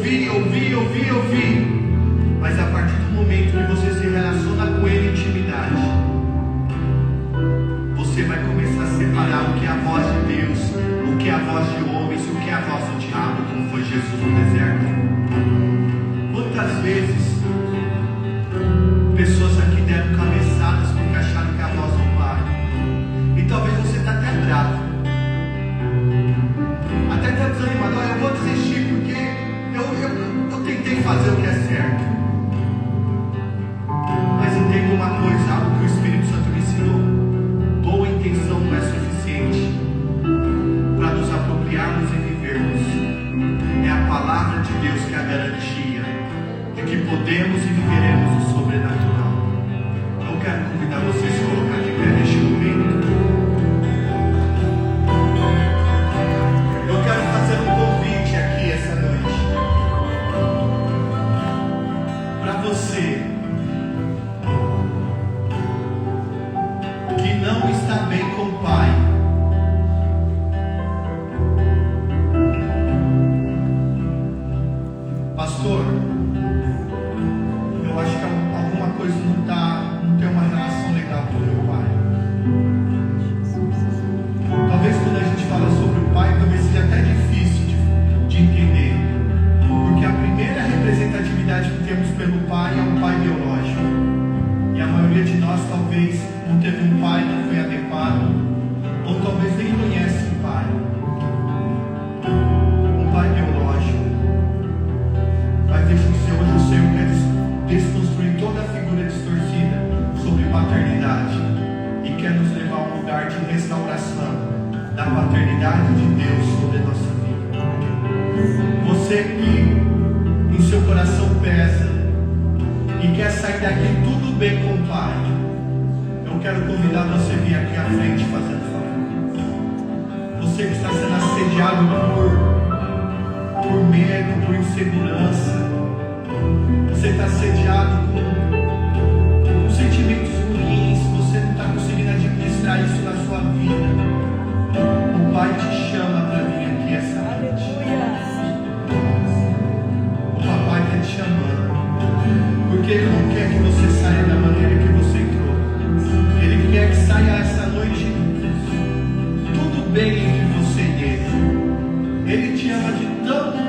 S1: Mas a partir do momento que você se relaciona com Ele em intimidade, você vai começar a separar o que é a voz de Deus, o que é a voz de homens, o que é a voz do diabo, como foi Jesus no deserto. Quantas vezes pessoas aqui deram cabeçadas porque acharam que é a voz do Pai? E talvez você está até bravo, até está desanimado. Eu vou desistir porque eu tentei fazer o que é certo. Mas entenda uma coisa, algo que o Espírito Santo me ensinou: boa intenção não é suficiente para nos apropriarmos e vivermos. É a palavra de Deus que é a garantia de que podemos e viveremos o sobrenatural. Eu quero convidar vocês a colocar de pé neste momento. Eu quero fazer um convite aqui essa noite para você que não está bem com o Pai. Pastor, eu acho que alguma coisa não tem uma relação legal com o meu Pai. Talvez quando a gente fala sobre o Pai, talvez seja até difícil de entender, porque a primeira representatividade que temos pelo Pai é um Pai biológico, e a maioria de nós talvez não teve um pai, não foi adequado, ou talvez nem conhece o Pai. Um Pai biológico. Mas deixa eu dizer, hoje o Senhor quer desconstruir toda a figura distorcida sobre paternidade e quer nos levar a um lugar de restauração da paternidade de Deus sobre a nossa vida. Você que em seu coração pesa e quer sair daqui tudo bem com o Pai, eu quero convidar você a vir aqui à frente fazendo favor. Você que está sendo assediado por medo, por insegurança, você está assediado com sentimentos ruins, você não está conseguindo administrar isso na sua vida. O Pai te chama para vir aqui essa noite. O Papai está te chamando, porque Ele não quer que você saia da maneira que você entrou. Ele quer que saia essa noite tudo bem entre você e Ele. Ele te ama de tão,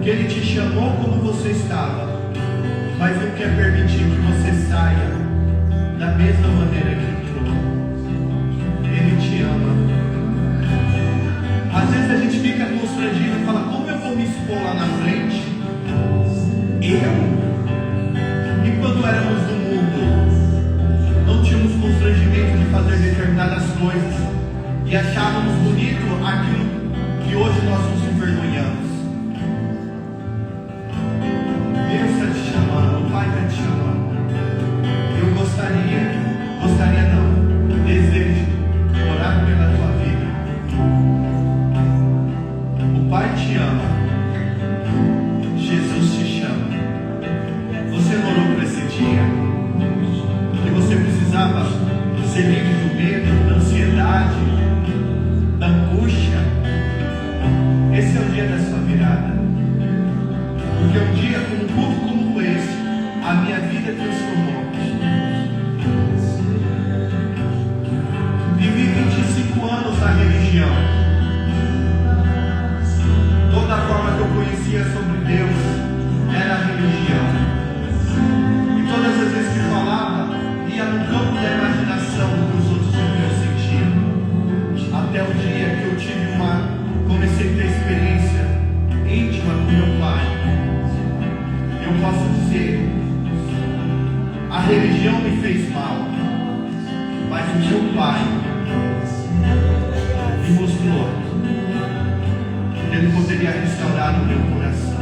S1: que Ele te chamou como você estava, mas não quer permitir que você saia da mesma maneira que entrou. Ele te ama. Às vezes a gente fica constrangido e fala: como eu vou me expor lá na frente? E quando éramos do mundo, não tínhamos constrangimento de fazer determinadas coisas e achávamos bonito aquilo que hoje nós nos envergonhamos. Deus está te chamando, o Pai está te chamando. Eu desejo orar pela tua vida. O Pai te ama, Jesus te chama. Você não orou por esse dia, que você precisava ser livre do medo, da ansiedade, da angústia. Esse é o dia da sua virada. Porque um dia, com um culto como esse, a minha vida transformou. Vivi 25 anos na religião. Toda a forma que eu conhecia sobre Deus era a religião. E todas as vezes que falava, ia no campo da imaginação do que os outros deviam sentir. Até o dia que eu comecei a ter experiência íntima com meu Pai. Eu posso dizer, a religião me fez mal, mas o meu Pai me mostrou que Ele poderia restaurar o meu coração.